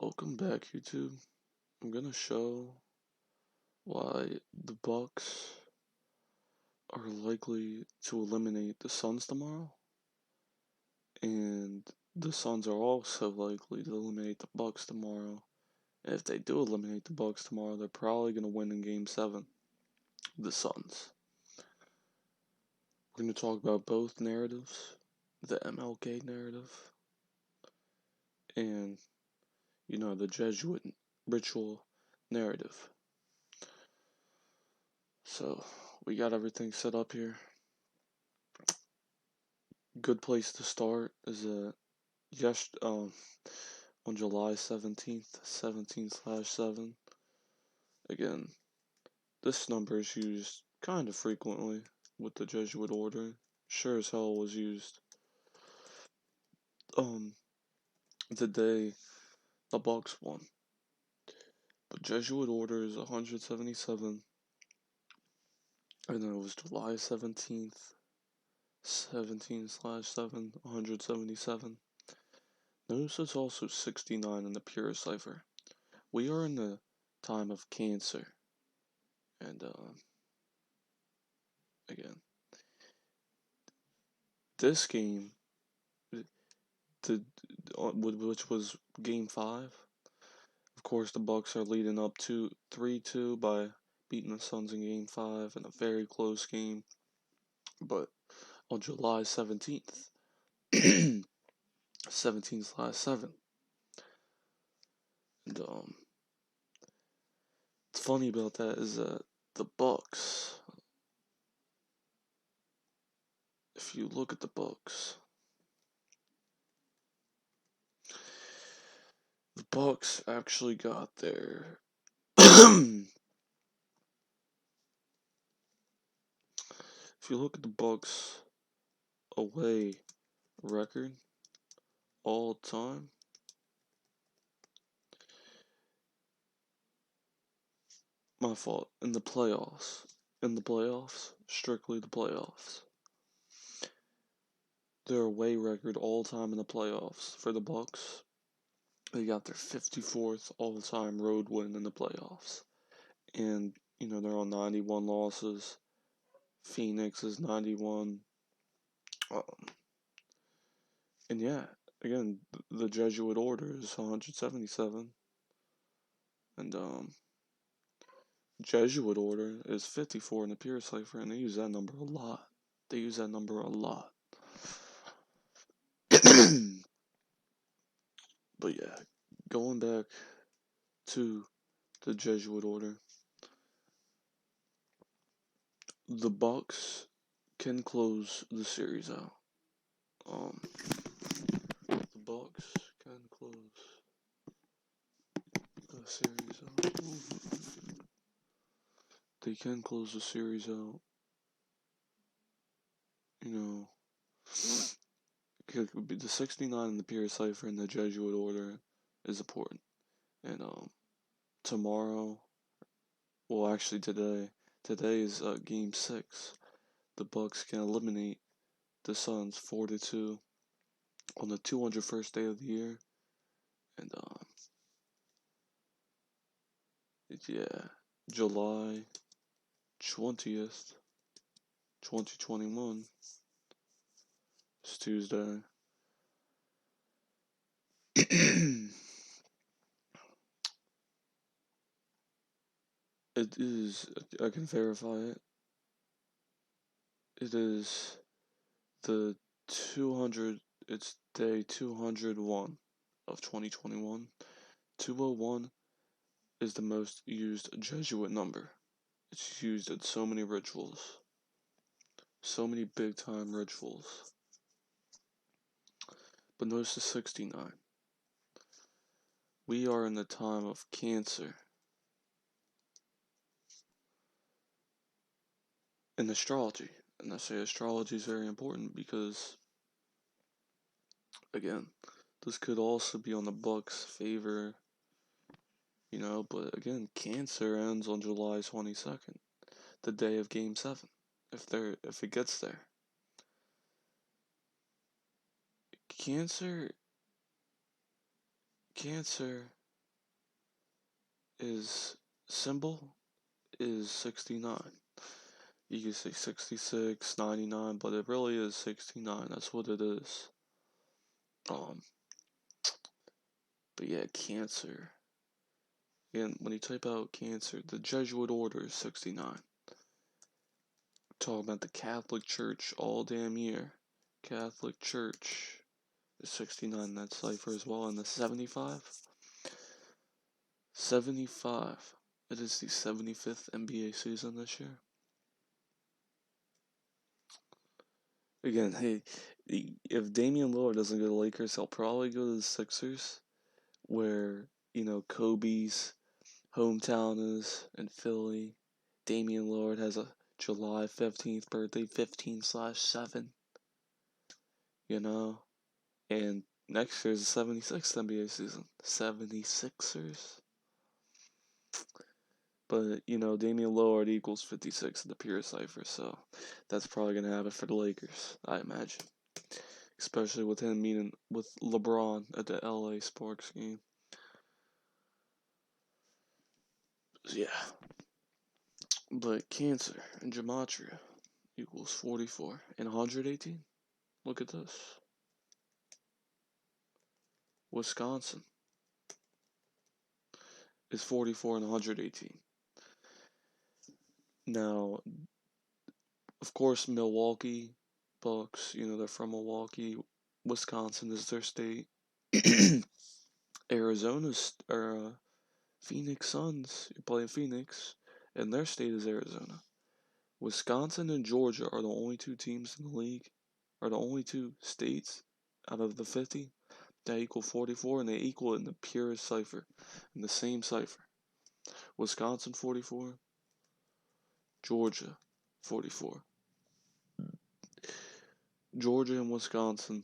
Welcome back, YouTube. I'm gonna show why the Bucks are likely to eliminate the Suns tomorrow, and the Suns are also likely to eliminate the Bucks tomorrow. And if they do eliminate the Bucks tomorrow, they're probably gonna win in Game 7. The Suns. We're gonna talk about both narratives, the MLK narrative, and the Jesuit ritual narrative. So we got everything set up here. Good place to start is on July 17th, 17/7. Again, this number is used kind of frequently with the Jesuit order. Sure as hell was used the day the Bucks won. But Jesuit order is 177, and then it was July 17th, 17/7, 177. Notice it's also 69 in the pure cipher. We are in the time of Cancer, and again, this game, which was Game 5. Of course, the Bucks are leading up to 3-2 by beating the Suns in Game 5 in a very close game. But on July 17th, 17/7, and what's funny about that is that the Bucks, if you look at the Bucks, the Bucks actually got their if you look at the Bucks away record all time, my fault, in the playoffs, strictly the playoffs, their away record all time in the playoffs for the Bucks, they got their 54th all-time road win in the playoffs, and they're on 91 losses. Phoenix is 91. And yeah, again, the Jesuit order is 177. And Jesuit order is 54 in the pure cipher, and they use that number a lot. But yeah, going back to the Jesuit order, the Bucks can close the series out. The Bucks can close the series out. They can close the series out. The 69 in the pure cipher and the Jesuit order is important. And tomorrow, well, actually today is Game 6. The Bucks can eliminate the Suns 4-2 on the 201st day of the year. And yeah, July 20th, 2021. It's Tuesday. It is, I can verify it. It is the 200, it's day 201 of 2021. 201 is the most used Jesuit number. It's used in so many rituals. So many big time rituals. But notice the 69. We are in the time of Cancer. In astrology. And I say astrology is very important because, again, this could also be on the Bucks' favor. But again, Cancer ends on July 22nd, the day of Game 7. If it gets there. Cancer his symbol is 69. You can say 66, 99, but it really is 69. That's what it is. Um, but yeah, Cancer. And when you type out Cancer, the Jesuit order is 69. Talking about the Catholic Church all damn year. Catholic Church is 69 in that cipher as well. And the 75? 75. It is the 75th NBA season this year. Again, hey, if Damian Lillard doesn't go to the Lakers, he'll probably go to the Sixers, where, Kobe's hometown is in Philly. Damian Lillard has a July 15th birthday, 15/7, and next year's the 76th NBA season. 76ers. But, Damian Lillard equals 56 in the pure cipher, so that's probably going to happen for the Lakers, I imagine. Especially with him meeting with LeBron at the LA Sparks game. So, yeah. But Cancer and Gematria equals 44 and 118. Look at this. Wisconsin is 44 and 118. Now, of course, Milwaukee Bucks, they're from Milwaukee. Wisconsin is their state. Arizona's, or Phoenix Suns, you play in Phoenix, and their state is Arizona. Wisconsin and Georgia are the only two teams in the league, are the only two states out of the 50 that equal 44, and they equal it in the purest cipher, in the same cipher. Wisconsin 44, Georgia 44. Georgia and Wisconsin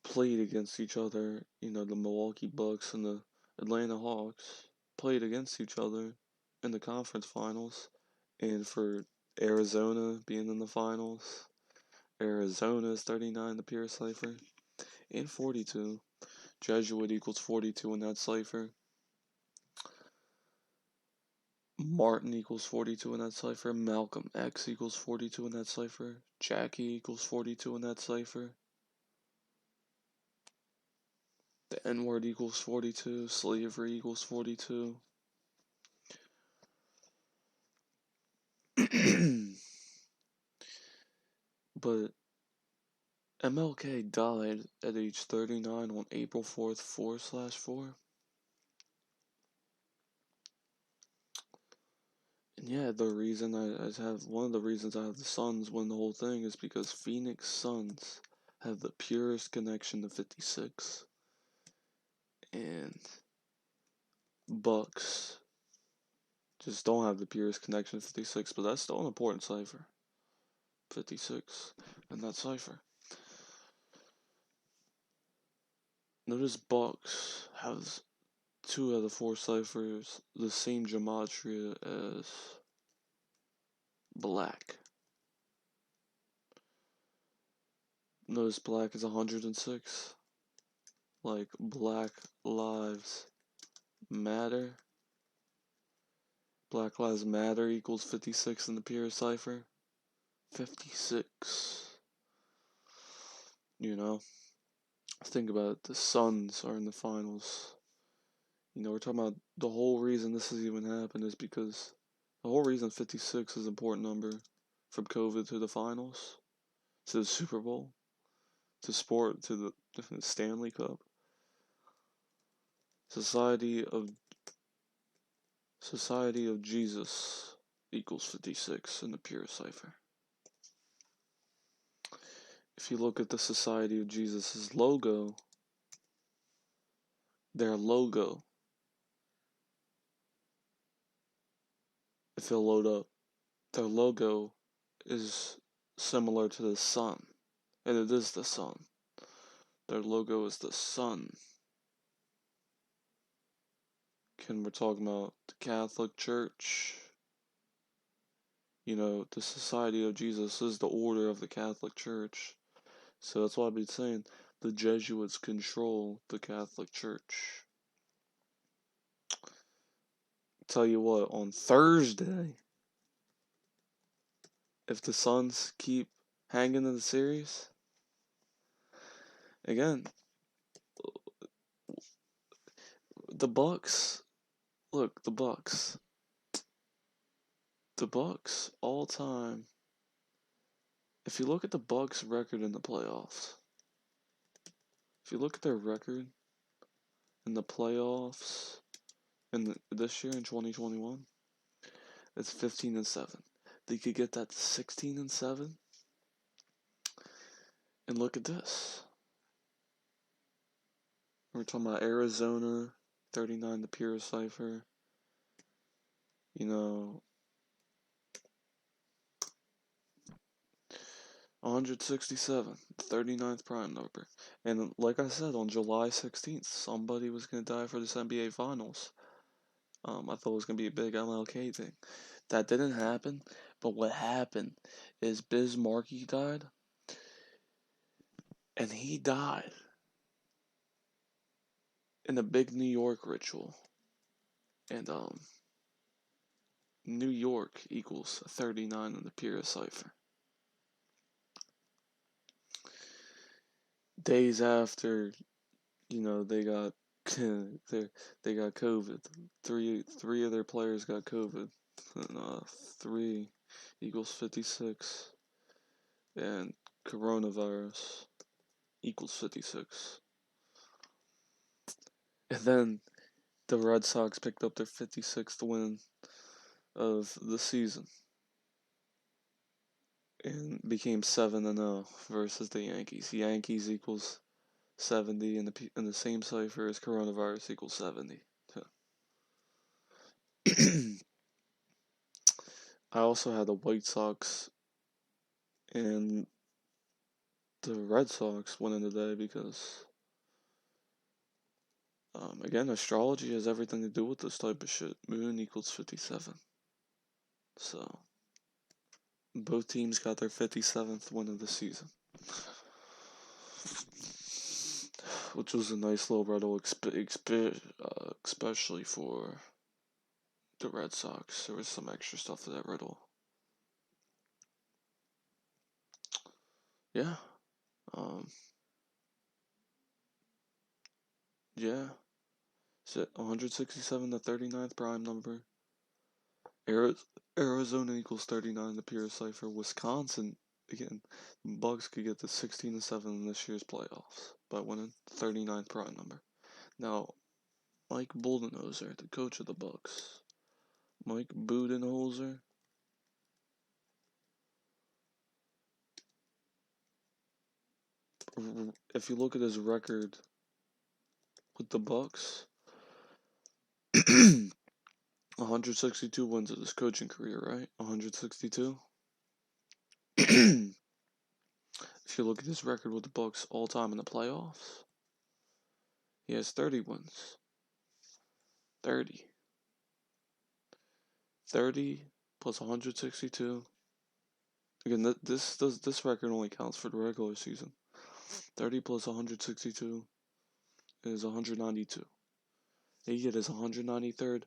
played against each other. The Milwaukee Bucks and the Atlanta Hawks played against each other in the conference finals. And for Arizona being in the finals, Arizona is 39 in the pure cipher, and 42. Jesuit equals 42 in that cipher. Martin equals 42 in that cipher. Malcolm X equals 42 in that cipher. Jackie equals 42 in that cipher. The N-word equals 42. Slavery equals 42. But MLK died at age 39 on April 4th, 4/4. And yeah, the reason one of the reasons I have the Suns win the whole thing is because Phoenix Suns have the purest connection to 56. And Bucks just don't have the purest connection to 56, but that's still an important cipher. 56 and that cipher. Notice Bucks has 2 out of the 4 ciphers the same gematria as Black. Notice Black is 106. Like Black Lives Matter. Black Lives Matter equals 56 in the pure cipher. 56. Think about it. The Suns are in the finals. We're talking about the whole reason this has even happened is because the whole reason 56 is an important number from COVID to the finals, to the Super Bowl, to sport, to the Stanley Cup. Society of Jesus equals 56 in the pure cipher. If you look at the Society of Jesus' logo, their logo, if it'll load up, their logo is similar to the sun, and it is the sun. Their logo is the sun. We're talking about the Catholic Church. The Society of Jesus is the order of the Catholic Church. So that's why I've been saying the Jesuits control the Catholic Church. Tell you what, on Thursday, if the Suns keep hanging in the series, again, the Bucks, look, the Bucks all time. If you look at the Bucks record in the playoffs, if you look at their record in the playoffs this year in 2021, it's 15-7. They could get that to 16-7. And look at this. We're talking about Arizona, 39 the Pure Cipher. You know, 167, 39th prime number. And like I said, on July 16th, somebody was going to die for this NBA Finals. I thought it was going to be a big MLK thing. That didn't happen, but what happened is Biz Markie died, and he died in a big New York ritual. And, New York equals 39 in the Pure Cipher. Days after, they got they got COVID. Three of their players got COVID. And, 3 equals 56, and coronavirus equals 56. And then the Red Sox picked up their 56th win of the season and became 7-0 versus the Yankees. Yankees equals 70 in the same cipher as coronavirus equals 70. I also had the White Sox and the Red Sox winning today because, again, astrology has everything to do with this type of shit. Moon equals 57. So, both teams got their 57th win of the season. Which was a nice little riddle, especially for the Red Sox. There was some extra stuff to that riddle. Yeah. Yeah. So 167, the 39th prime number. Arizona equals 39, the pure cipher. Wisconsin, again, Bucks could get to 16-7 in this year's playoffs by winning 39th prime number. Now, Mike Budenholzer, the coach of the Bucks. Mike Budenholzer. If you look at his record with the Bucks, 162 wins of his coaching career, right? 162. If you look at his record with the Bucks all time in the playoffs, he has 30 wins. 30 plus 162. Again, this record only counts for the regular season. 30 plus 162 is 192. He get his 193rd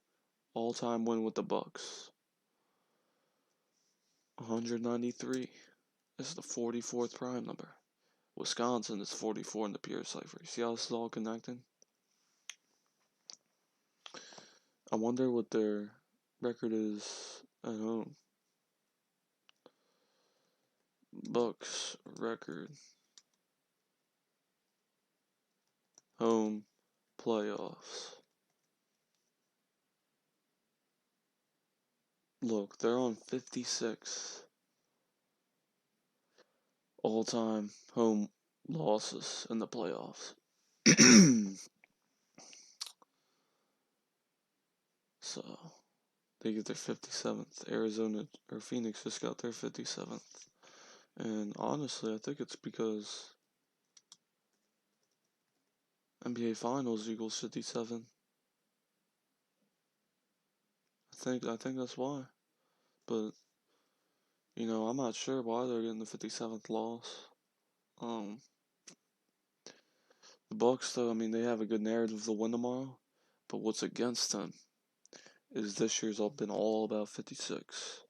all-time win with the Bucks. 193 is the 44th prime number. Wisconsin is 44 in the pure cipher. See how this is all connected? I wonder what their record is at home. Bucks record. Home playoffs. Look, they're on 56 all-time home losses in the playoffs. So, they get their 57th. Arizona or Phoenix just got their 57th. And honestly, I think it's because NBA Finals equals 57. I think that's why. But I'm not sure why they're getting the 57th loss. The Bucks, though, I mean, they have a good narrative to win tomorrow, but what's against them is this year's all been all about 56.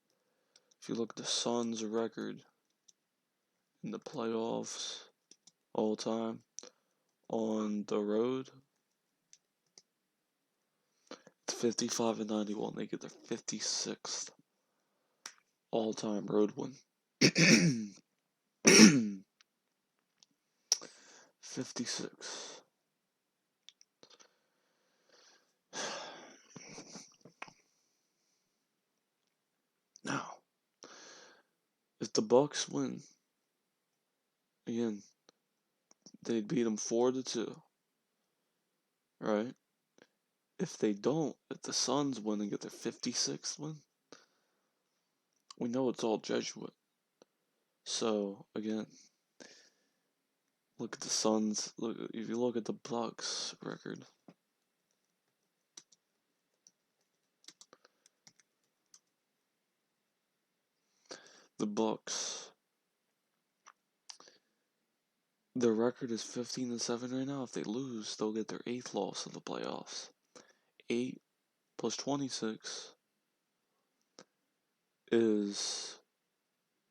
If you look at the Suns' record in the playoffs all time on the road, it's 55 and 91. They get their 56th all-time road win. 56. Now, if the Bucks win, again, they'd beat them 4-2, right? If they don't, if the Suns win and get their 56th win, we know it's all Jesuit. So again, look at the Suns. Look, if you look at the Bucks record, the Bucks, their record is 15-7 right now. If they lose, they'll get their 8th loss of the playoffs. 8 plus 26 is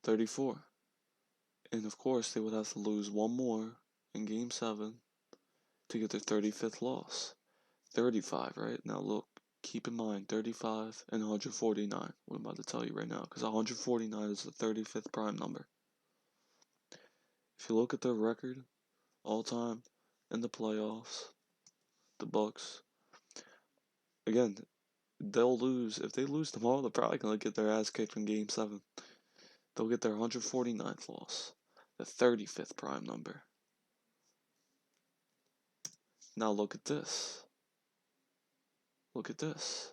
34. And of course, they would have to lose one more in Game 7 to get their 35th loss. 35, right? Now look, keep in mind, 35 and 149. What I'm about to tell you right now, because 149 is the 35th prime number. If you look at their record, all time, in the playoffs, the Bucks, again, they'll lose. If they lose tomorrow, they're probably going to get their ass kicked in Game 7. They'll get their 149th loss, the 35th prime number. Now look at this. Look at this.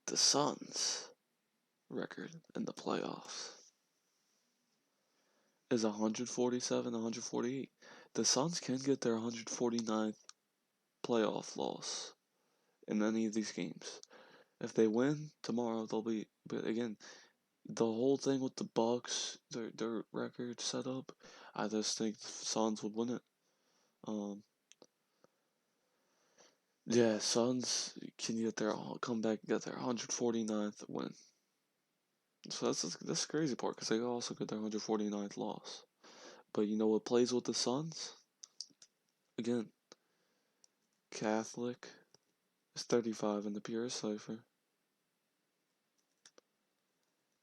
The Suns' record in the playoffs is 147, 148. The Suns can get their 149th playoff loss in any of these games. If they win tomorrow, they'll be. But again, the whole thing with the Bucks, their record set up, I just think the Suns would win it. Yeah, Suns can get their come back and get their 149th win. So that's the crazy part, because they also get their 149th loss. But you know what plays with the Suns? Again, Catholic is 35 in the pure cipher.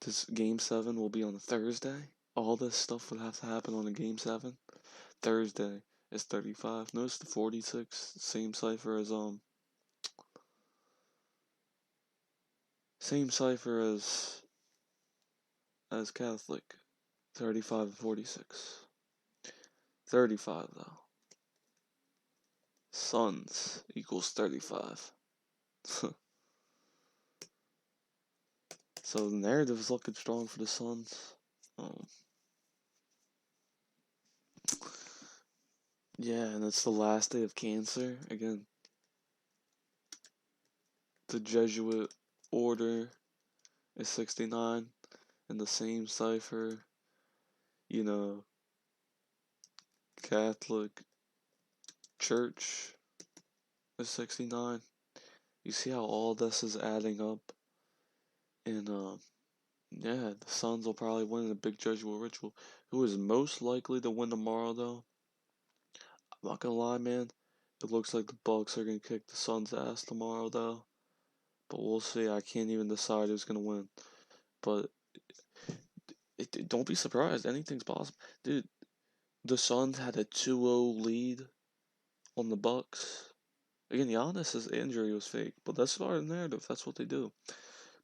This Game 7 will be on a Thursday. All this stuff would have to happen on a Game 7. Thursday is 35. Notice the 46, same cipher as same cipher as Catholic. 35 and 46. 35 though. Suns equals 35. So the narrative is looking strong for the Suns. Yeah, and it's the last day of Cancer. Again, the Jesuit order is 69, and the same cipher, you know, Catholic Church is 69. You see how all this is adding up? And, yeah, the Suns will probably win in a big Jesuit ritual. Who is most likely to win tomorrow, though? I'm not gonna lie, man. It looks like the Bucks are gonna kick the Suns' ass tomorrow, though. But we'll see. I can't even decide who's gonna win. But don't be surprised. Anything's possible, dude. The Suns had a 2-0 lead on the Bucks. Again, Giannis' injury was fake, but that's part of the narrative. That's what they do.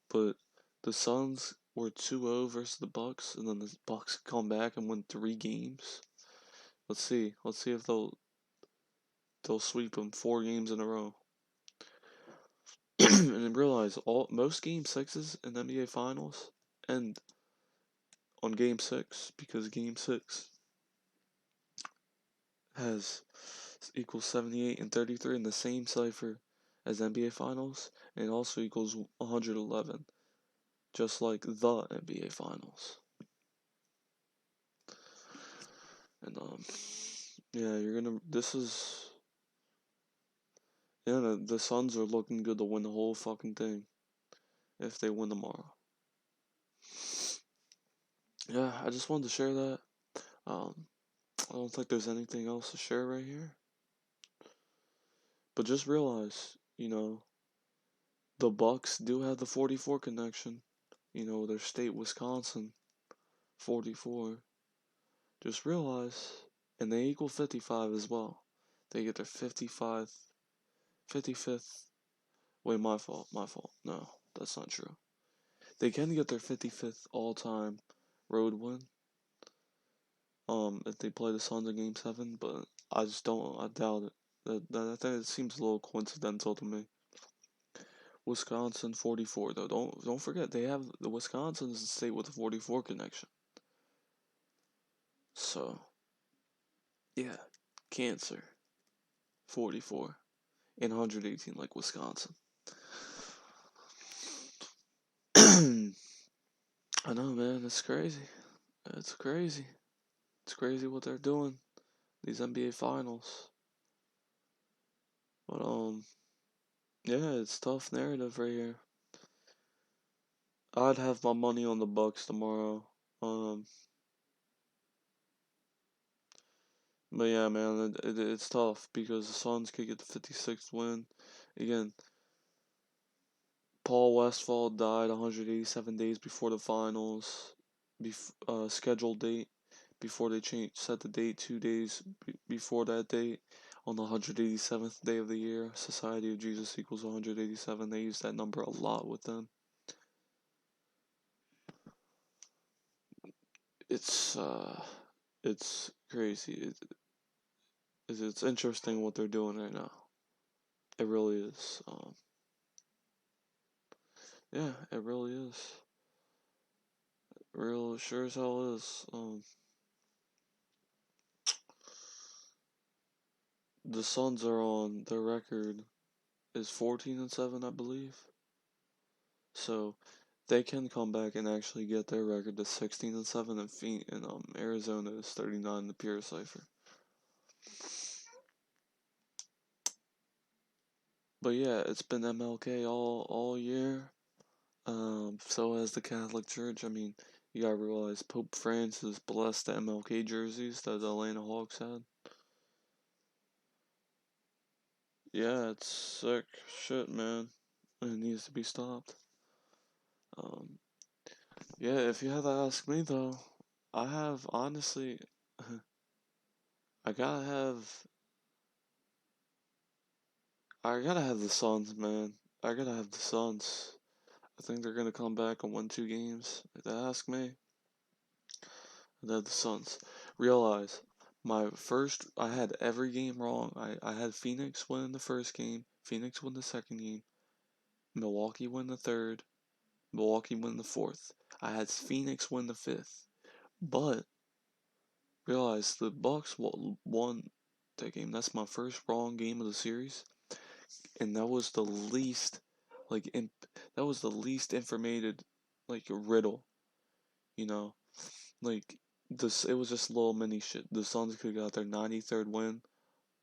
But the Suns were 2-0 versus the Bucks, and then the Bucks come back and win 3 games. Let's see. Let's see if they'll sweep them 4 games in a row. And then realize most game 6s in the NBA Finals end on game 6, because game 6 has equals 78 and 33 in the same cipher as NBA Finals, and it also equals 111, just like the NBA Finals. And yeah, the Suns are looking good to win the whole fucking thing if they win tomorrow. Yeah, I just wanted to share that. I don't think there's anything else to share right here. But just realize, the Bucks do have the 44 connection. Their state, Wisconsin, 44. Just realize, and they equal 55 as well. They get their 55th. Wait, my fault. No, that's not true. They can get their 55th all-time road win. If they play the Suns in Game 7, but I doubt it. I think it seems a little coincidental to me. Wisconsin 44 though. Don't forget they have the Wisconsin's the state with the 44 connection. So yeah, Cancer 44 and 118 like Wisconsin. I know, man. It's crazy. It's crazy. It's crazy what they're doing. These NBA finals. But yeah, it's tough narrative right here. I'd have my money on the Bucks tomorrow. But yeah, man, it's tough because the Suns could get the 56th win. Again, Paul Westphal died 187 days before the finals, scheduled date, before they set the date 2 days before that date. On the 187th day of the year, Society of Jesus equals 187. They use that number a lot with them. It's crazy. It's interesting what they're doing right now. It really is. Yeah, it really is. Real sure as hell is. The Suns are on their record is 14-7, I believe. So they can come back and actually get their record to 16-7, and Arizona is 39 in the pure cipher. But yeah, it's been MLK all year. So has the Catholic Church. I mean, you gotta realize Pope Francis blessed the MLK jerseys that the Atlanta Hawks had. Yeah, it's sick shit, man. It needs to be stopped. Yeah, if you had to ask me though, I have honestly, I gotta have, I gotta have the Suns, man. I gotta have the Suns. I think they're gonna come back and win 2 games. If they ask me, they're the Suns. Realize, I had every game wrong. I had Phoenix win the first game, Phoenix win the second game, Milwaukee win the third, Milwaukee win the fourth. I had Phoenix win the fifth. But realize the Bucks won that game. That's my first wrong game of the series, and that was the least, that was the least informated, riddle. You know, like this. It was just little mini shit. The Suns could have got their 93rd win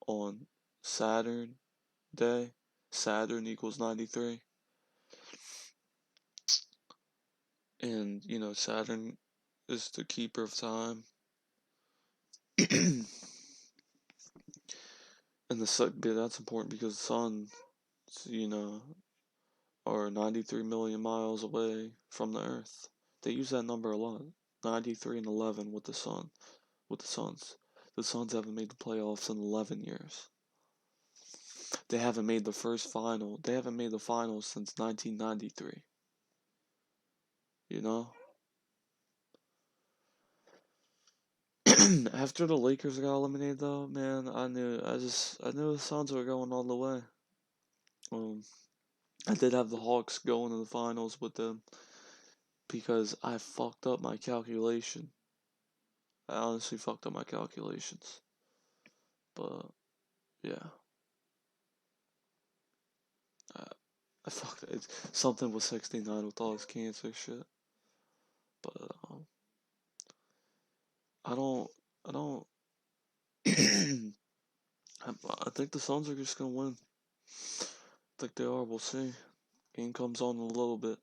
on Saturn day. Saturn equals 93, and Saturn is the keeper of time. And that's important because the sun, are 93 million miles away from the Earth. They use that number a lot. 93 and 11 with the Sun, with the Suns. The Suns haven't made the playoffs in 11 years. They haven't made the first final. They haven't made the finals since 1993. You know? After the Lakers got eliminated though, man, I knew the Suns were going all the way. I did have the Hawks going to the finals with them because I fucked up my calculation. I honestly fucked up my calculations. But yeah, I fucked it. Something with 69 with all this cancer shit. But I don't. I think the Suns are just gonna win. I think they are. We'll see. Game comes on in a little bit.